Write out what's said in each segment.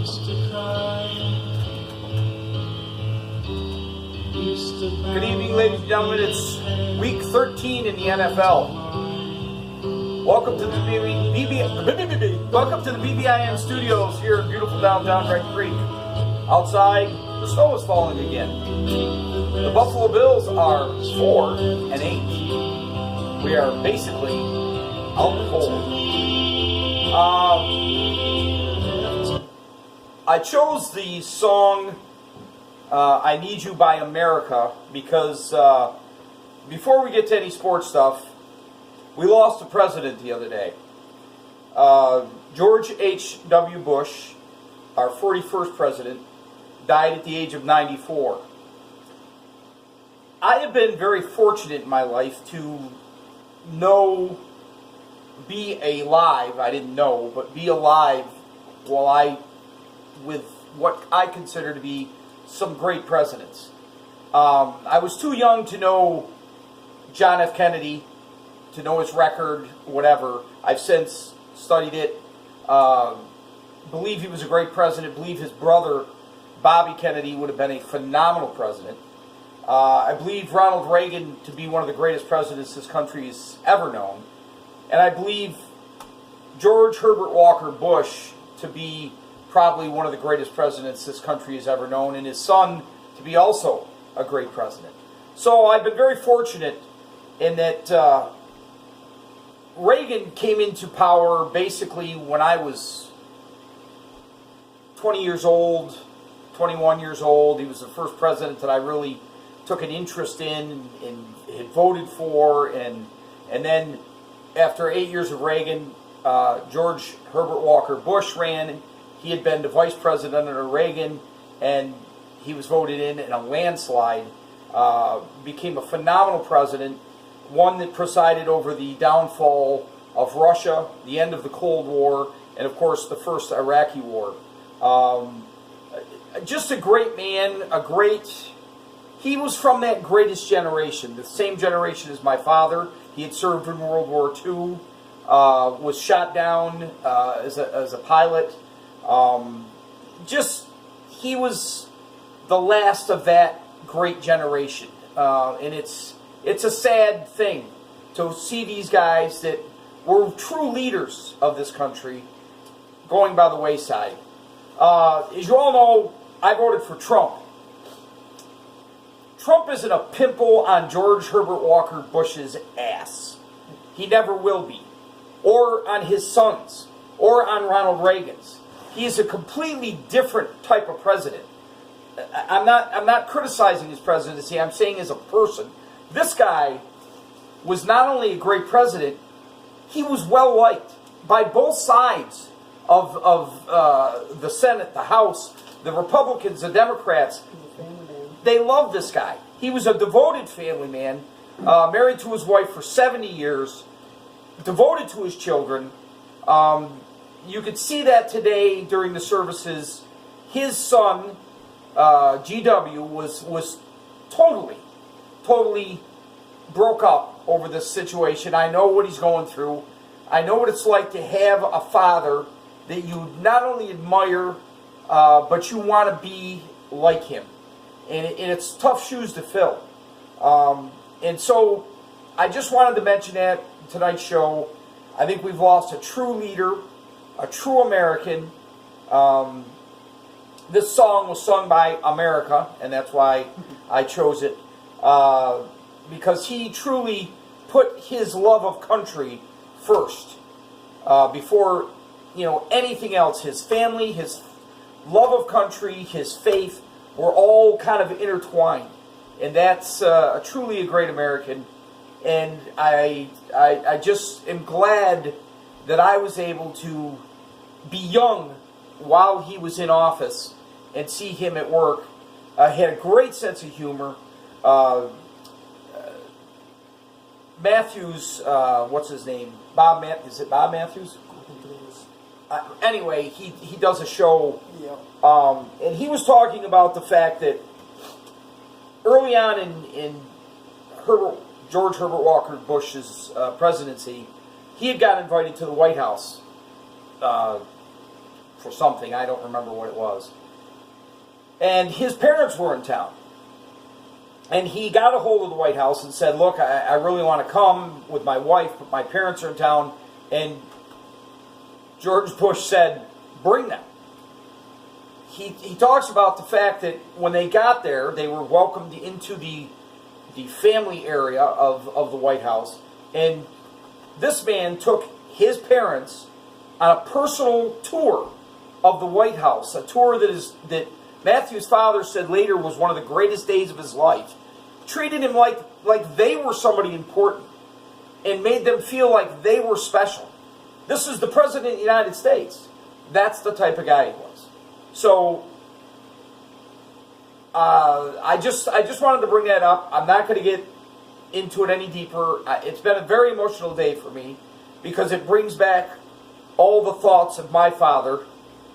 Good evening, ladies and gentlemen. It's week 13 in the NFL. Welcome to the B.B.I.N studios here in beautiful downtown Red Creek. Outside, the snow is falling again. The Buffalo Bills are 4-8. We are basically out cold. I chose the song I Need You by America because before we get to any sports stuff, we lost a president the other day. George H.W. Bush, our 41st president, died at the age of 94. I have been very fortunate in my life to be alive. I didn't know, but be alive with what I consider to be some great presidents. I was too young to know John F. Kennedy, to know his record, whatever. I've since studied it. Believe he was a great president. Believe his brother, Bobby Kennedy, would have been a phenomenal president. I believe Ronald Reagan to be one of the greatest presidents this country has ever known. And I believe George Herbert Walker Bush to be probably one of the greatest presidents this country has ever known, and his son to be also a great president. So I've been very fortunate in that Reagan came into power basically when I was 20 years old, 21 years old. He was the first president that I really took an interest in and had voted for, and then after 8 years of Reagan, George Herbert Walker Bush ran. He had been the vice president under Reagan, and he was voted in a landslide. Became a phenomenal president, one that presided over the downfall of Russia, the end of the Cold War, and of course the first Iraqi war. Just a great man, he was from that greatest generation, the same generation as my father. He had served in World War II, was shot down as a pilot. He was the last of that great generation, and it's a sad thing to see these guys that were true leaders of this country going by the wayside. As you all know, I voted for Trump. Trump isn't a pimple on George Herbert Walker Bush's ass. He never will be, or on his sons, or on Ronald Reagan's. He is a completely different type of president. I'm not criticizing his presidency. I'm saying as a person. This guy was not only a great president, he was well liked by both sides of the Senate, the House, the Republicans, the Democrats. They loved this guy. He was a devoted family man, married to his wife for 70 years, devoted to his children. You could see that today during the services. His son, GW, was totally broke up over this situation. I know what he's going through. I know what it's like to have a father that you not only admire, but you want to be like him. And it's tough shoes to fill. And so I just wanted to mention that tonight's show. I think we've lost a true leader, a true American. This song was sung by America, and that's why I chose it. Because he truly put his love of country first. Before anything else. His family, his love of country, his faith were all kind of intertwined. And that's truly a great American. And I just am glad that I was able to be young while he was in office and see him at work. He had a great sense of humor. Matthews, what's his name? Is it Bob Matthews? Anyway, he does a show, and he was talking about the fact that early on in George Herbert Walker Bush's presidency, he had gotten invited to the White House for something. I don't remember what it was. And his parents were in town. And he got a hold of the White House and said, look, I really want to come with my wife, but my parents are in town. And George Bush said, bring them. He talks about the fact that when they got there, they were welcomed into the family area of the White House. And this man took his parents on a personal tour of the White House, a tour that Matthew's father said later was one of the greatest days of his life. Treated him like they were somebody important and made them feel like they were special. This is the President of the United States. That's the type of guy he was. So, I just wanted to bring that up. I'm not going to get into it any deeper. It's been a very emotional day for me because it brings back all the thoughts of my father,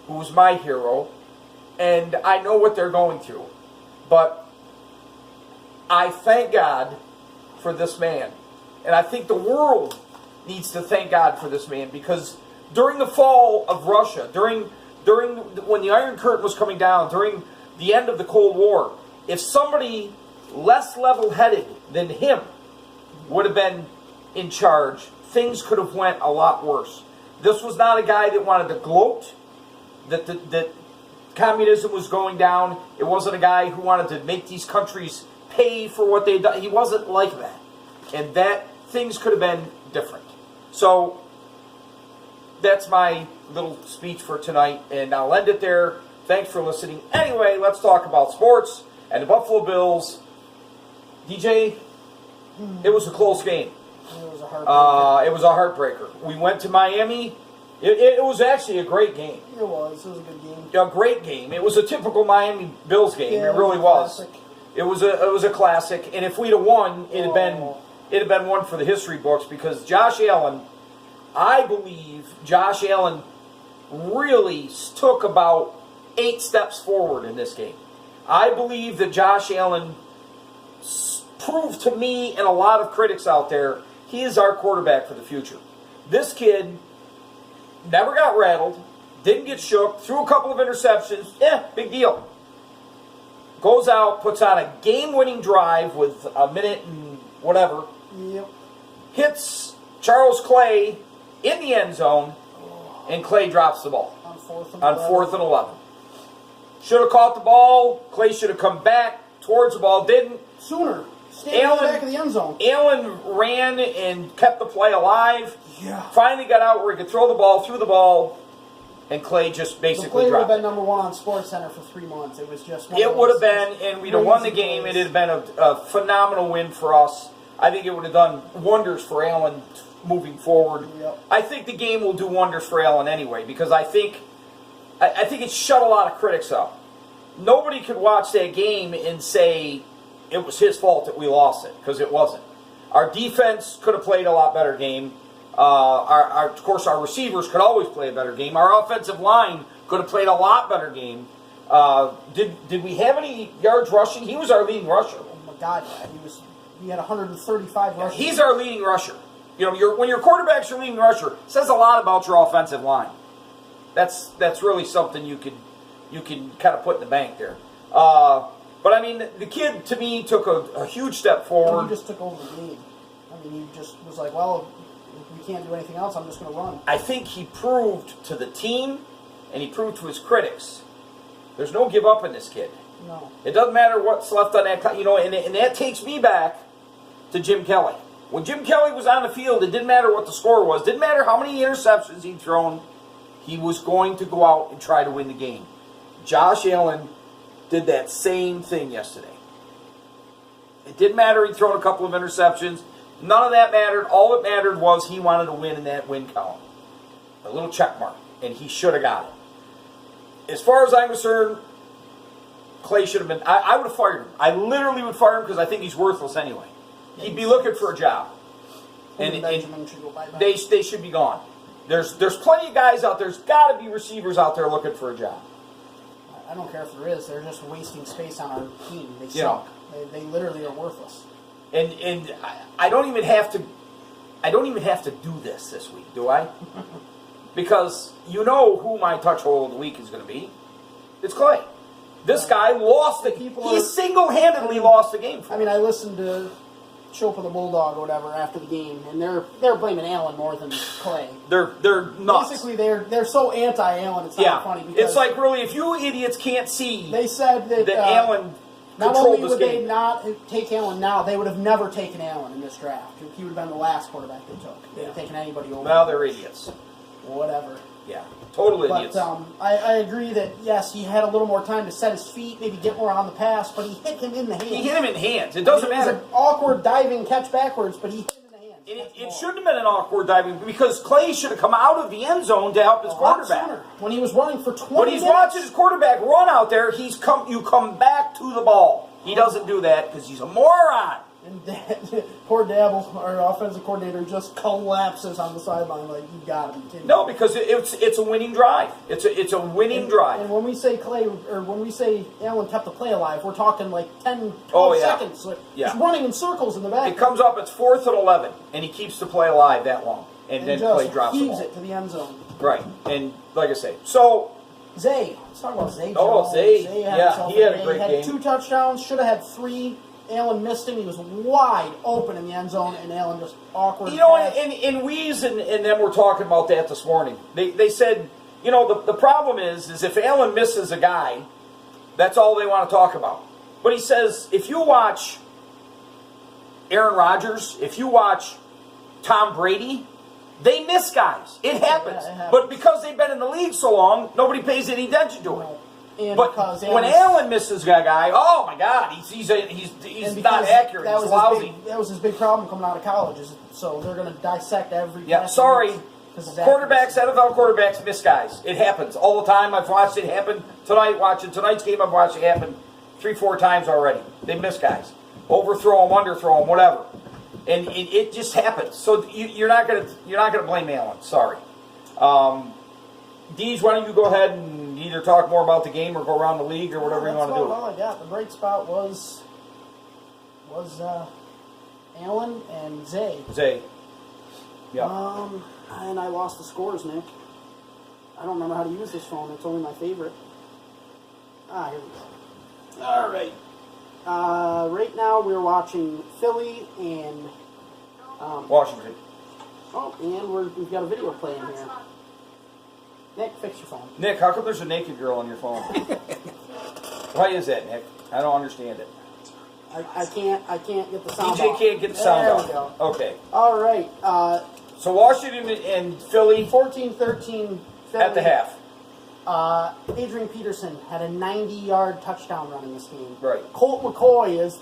who was my hero, and I know what they're going through. But I thank God for this man. And I think the world needs to thank God for this man, because during the fall of Russia, during when the Iron Curtain was coming down, during the end of the Cold War, if somebody less level-headed than him would have been in charge, things could have went a lot worse. This was not a guy that wanted to gloat that communism was going down. It wasn't a guy who wanted to make these countries pay for what they'd done. He wasn't like that. And that things could have been different. So that's my little speech for tonight, and I'll end it there. Thanks for listening. Anyway, let's talk about sports and the Buffalo Bills. DJ, it was a close game. It was a heartbreaker. It was a heartbreaker. We went to Miami. It was actually a great game. It was a good game. A great game. It was a typical Miami Bills game. Yeah, it really was. It was a classic. And if we'd have won, it'd have been one for the history books, because Josh Allen, I believe Josh Allen really took about 8 steps forward in this game. I believe that Josh Allen proved to me and a lot of critics out there, he is our quarterback for the future. This kid never got rattled, didn't get shook, threw a couple of interceptions. Big deal. Goes out, puts on a game-winning drive with a minute and whatever. Yep. Hits Charles Clay in the end zone, and Clay drops the ball. On 4th and 11. Should have caught the ball. Clay should have come back towards the ball. Didn't. Sooner. Stayed in the back of the end zone. Allen ran and kept the play alive. Yeah. Finally got out where he could throw the ball, threw the ball, and Clay just basically Clay would have dropped been #1 on SportsCenter for 3 months. It was just it would have been, and we'd have won the game. It would have been a phenomenal win for us. I think it would have done wonders for Allen moving forward. Yep. I think the game will do wonders for Allen anyway, because I think it shut a lot of critics up. Nobody could watch that game and say it was his fault that we lost it, because it wasn't. Our defense could have played a lot better game. Of course, our receivers could always play a better game. Our offensive line could have played a lot better game. Did we have any yards rushing? He was our leading rusher. Oh my God, he had 135 rushes. He's our leading rusher. You know, when your quarterback's your leading rusher, it says a lot about your offensive line. That's really something you can kind of put in the bank there. But I mean, the kid to me took a huge step forward. He just took over the game. I mean, he just was like, well, if we can't do anything else, I'm just going to run. I think he proved to the team, and he proved to his critics, there's no give up in this kid. No. It doesn't matter what's left on that, and that takes me back to Jim Kelly. When Jim Kelly was on the field, it didn't matter what the score was. It didn't matter how many interceptions he'd thrown. He was going to go out and try to win the game. Josh Allen did that same thing yesterday. It didn't matter he'd thrown a couple of interceptions. None of that mattered. All that mattered was he wanted to win in that win column. A little check mark. And he should have got it. As far as I'm concerned, Clay should have been... I would have fired him. I literally would fire him because I think he's worthless anyway. He'd be looking for a job. And they should be gone. There's plenty of guys out there. There's got to be receivers out there looking for a job. I don't care if there is. They're just wasting space on our team. They suck. They literally are worthless. And I don't even have to do this week, do I? because you know who my touch hole of the week is going to be. It's Clay. This guy lost the game. He single-handedly lost the game for I mean, I listened to Chopa the Bulldog or whatever after the game, and they're blaming Allen more than Clay. They're nuts. Basically, they're so anti-Allen, it's not funny. Because it's like, really, if you idiots can't see they said that Allen not controlled only this would game. they not take Allen now, they would have never taken Allen in this draft. He would have been the last quarterback they took. They would have taken anybody over. Now they're idiots. Whatever. Yeah, total idiots. But I agree that, yes, he had a little more time to set his feet, maybe get more on the pass, but he hit him in the hands. He hit him in the hands. It doesn't matter. It was an awkward diving catch backwards, but he hit him in the hands. It shouldn't have been an awkward diving because Clay should have come out of the end zone to help his quarterback. Sooner. When he was running for 20 When he's watching his quarterback run out there, you come back to the ball. He doesn't do that because he's a moron. And poor Dabble, our offensive coordinator, just collapses on the sideline like, you gotta be kidding me. No, because it's a winning drive. It's a winning drive. And when we say when we say Allen kept the play alive, we're talking like 10, 12 seconds. Like, just running in circles in the back. It comes up, it's 4th and 11, and he keeps the play alive that long. And then Clay drops the ball. It to the end zone. Right. And like I say, so... Zay. Let's talk about Zay. Zay. He had a great game. He had 2 touchdowns, should have had 3. Allen missed him. He was wide open in the end zone, and Allen just awkward. You know, and Weeze and them were talking about that this morning. They said, you know, the problem is if Allen misses a guy, that's all they want to talk about. But he says, if you watch Aaron Rodgers, if you watch Tom Brady, they miss guys. It happens. But because they've been in the league so long, nobody pays any attention to it. And but when Allen misses a guy, oh my God, he's not accurate. He's lousy. That was his big problem coming out of college. So they're going to dissect every. Yeah, sorry. Quarterbacks, NFL quarterbacks miss guys. It happens all the time. I've watched it happen tonight. Watching tonight's game, I've watched it happen 3-4 times already. They miss guys, overthrow them, underthrow them, whatever, and it just happens. So you're not gonna blame Allen. Sorry. Deej, why don't you go ahead and either talk more about the game or go around the league or whatever you want to do. All I got. The bright spot was Allen and Zay. Yeah. And I lost the scores, Nick. I don't remember how to use this phone. It's only my favorite. Here we go. All right. Right now we're watching Philly and Washington. Oh, and we've got a video playing here. Nick, fix your phone. Nick, how come there's a naked girl on your phone? Why is that, Nick? I don't understand it. I can't get the sound DJ off. can't get the sound there off. We go. Okay. All right. So Washington and Philly 14-13 Philly. At the half. Adrian Peterson had a 90-yard touchdown run in this game. Right. Colt McCoy is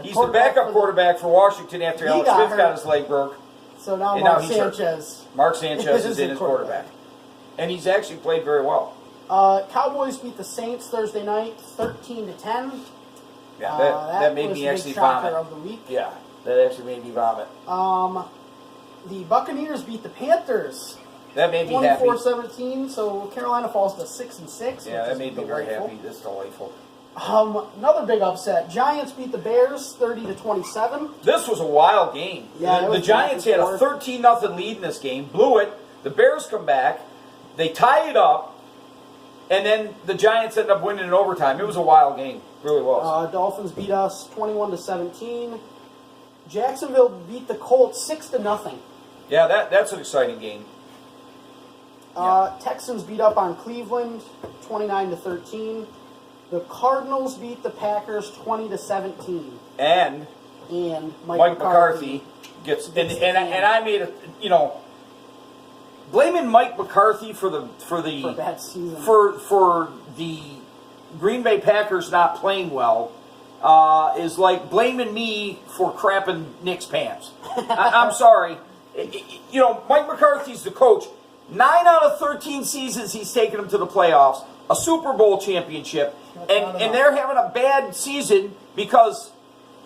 he's the backup quarterback for Washington after Alex Smith got his leg broke. So now Mark Sanchez is in as quarterback. And he's actually played very well. Cowboys beat the Saints Thursday night, 13-10. Yeah, that made me actually vomit. Of the week. Yeah, that actually made me vomit. The Buccaneers beat the Panthers. That made me happy. 24-17. So Carolina falls to 6-6. Yeah, that made me very happy. That's delightful. Another big upset. Giants beat the Bears 30-27. This was a wild game. Yeah, the Giants had a 13-0 lead in this game, blew it. The Bears come back, they tie it up, and then the Giants end up winning in overtime. It was a wild game, it really was. Dolphins beat us 21-17. Jacksonville beat the Colts 6-0. Yeah, that's an exciting game. Texans beat up on Cleveland 29-13. The Cardinals beat the Packers 20-17. And Mike McCarthy gets and I made a blaming Mike McCarthy for the bad season. for the Green Bay Packers not playing well is like blaming me for crapping Nick's pants. I'm sorry. Mike McCarthy's the coach. 9 out of 13 seasons he's taken them to the playoffs, a Super Bowl championship, and they're having a bad season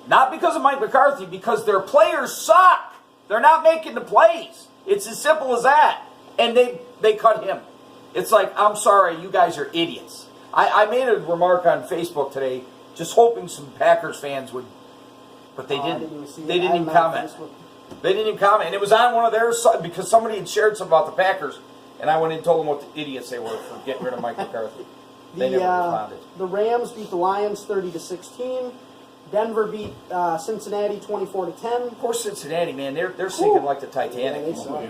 not because of Mike McCarthy, because their players suck. They're not making the plays. It's as simple as that. And they cut him. It's like, I'm sorry, you guys are idiots. I made a remark on Facebook today, just hoping some Packers fans would, but they didn't. They didn't even comment. They didn't even comment. And it was on one of theirs because somebody had shared something about the Packers. And I went in and told them what the idiots they were for getting rid of Mike McCarthy. They never responded. The Rams beat the Lions 30-16. Denver beat Cincinnati 24-10. Of course, Cincinnati, man, they're sinking like the Titanic. Yeah, they suck.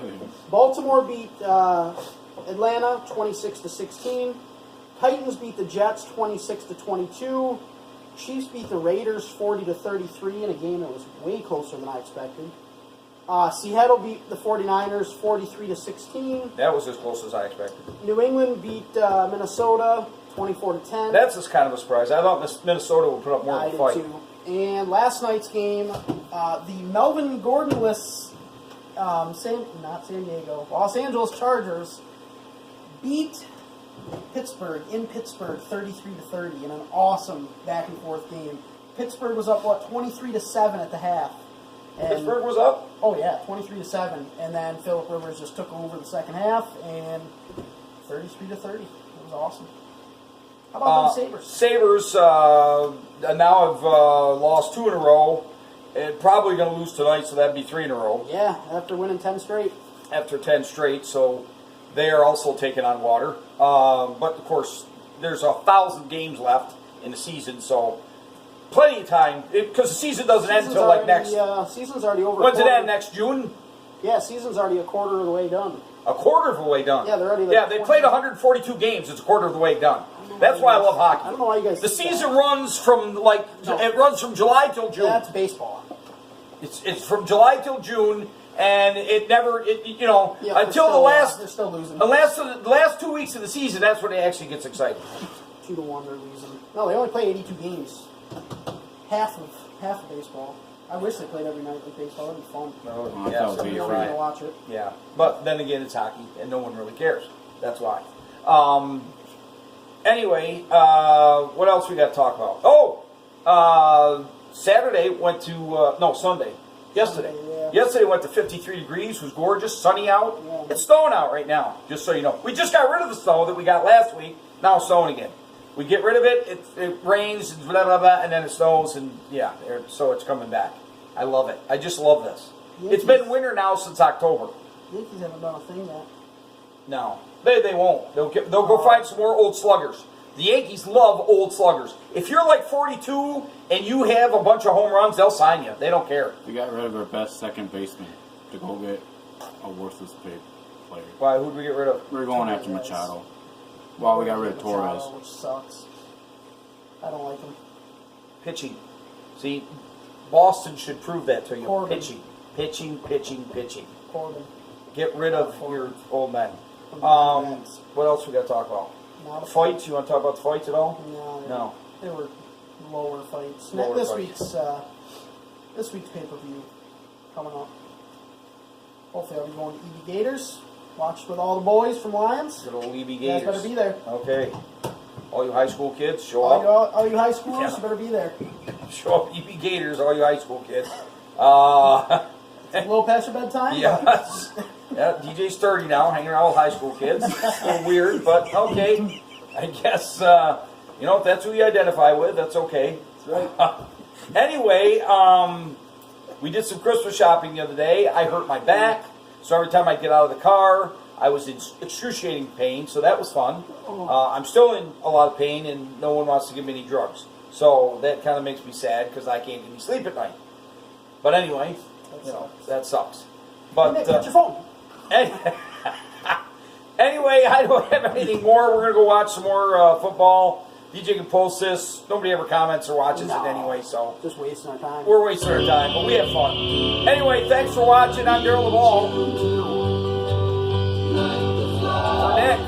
Baltimore beat Atlanta 26-16. Titans beat the Jets 26-22. Chiefs beat the Raiders 40-33 in a game that was way closer than I expected. Seattle beat the 49ers 43-16. That was as close as I expected. New England beat Minnesota 24-10. That's just kind of a surprise. I thought Minnesota would put up more of a fight. I did too. And last night's game, the Melvin Gordon-less Los Angeles Chargers beat Pittsburgh in Pittsburgh 33-30 in an awesome back and forth game. Pittsburgh was up 23-7 at the half. And, Pittsburgh was up? Oh yeah, 23-7, and then Phillip Rivers just took over the second half and 33-30. It was awesome. How about the Sabres? Sabres now have lost 2 in a row, and probably going to lose tonight, so that'd be 3 in a row. Yeah, after winning 10 straight. After 10 straight, so they are also taking on water. But of course, there's 1,000 games left in the season, so plenty of time, because the season doesn't end until like next. Season's already over. When's it end? Next June? Yeah, season's already a quarter of the way done. A quarter of the way done. Yeah, they're already. They played 142 games. It's a quarter of the way done. That's why I love hockey. I don't know why you guys. The season runs from it runs from July till June. That's baseball. It's from July till June, and it never until the last. They're still losing. The last 2 weeks of the season, that's when it actually gets exciting. 2-1, they're losing. No, they only play 82 games. Half of baseball. I wish they played every night like baseball. It'd be fun. No, yeah, so You're going to watch it. Yeah, but then again, it's hockey, and no one really cares. That's why. Anyway, what else we got to talk about? Oh, Saturday went to Sunday. Yesterday. Yeah. Yesterday went to 53 degrees. Was gorgeous, sunny out. Yeah. It's snowing out right now. Just so you know, we just got rid of the snow that we got last week. Now it's snowing again. We get rid of it. It rains, and blah blah blah, and then it snows, and so it's coming back. I love it. I just love this. It's been winter now since October. Yankees haven't done a thing yet. No, they won't. They'll go find some more old sluggers. The Yankees love old sluggers. If you're like 42 and you have a bunch of home runs, they'll sign you. They don't care. We got rid of our best second baseman to go get a worthless player. Why? Who'd we get rid of? We're going after Machado. Well, we got rid of Torres. Which sucks. I don't like him. Pitching. See, Boston should prove that to you. Corbin. Pitching. Corbin. Get rid of your old men. What else we got to talk about? Fights? You want to talk about the fights at all? No. They were lower fights. Lower This week's pay-per-view coming up. Hopefully I'll be going to EB Gators. Watch with all the boys from Lions. Good old EB You Gators. guys better be there. Okay. All you high school kids, show up. All you high schoolers, you better be there. Show up EB Gators, all you high school kids. It's a little past your bedtime. Yes. Yeah, DJ's 30 now, hanging around with high school kids. It's a little weird, but okay. I guess, if that's who you identify with, that's okay. That's right. Anyway, we did some Christmas shopping the other day. I hurt my back, so every time I get out of the car, I was in excruciating pain, so that was fun. I'm still in a lot of pain, and no one wants to give me any drugs. So that kind of makes me sad, because I can't get any sleep at night. But anyway, that sucks. But Nick, get your phone. Anyway, I don't have anything more. We're going to go watch some more football. DJ can post this. Nobody ever comments or watches it anyway, so just wasting our time. we're wasting our time, but we have fun. Anyway, thanks for watching. I'm Daryl LaValle. For Nick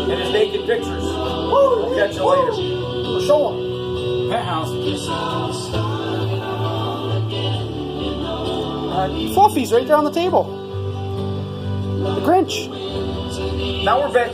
and his naked pictures. We'll catch you later. We'll show them. Penthouse. Fluffy's right there on the table. The Grinch. Now we're back to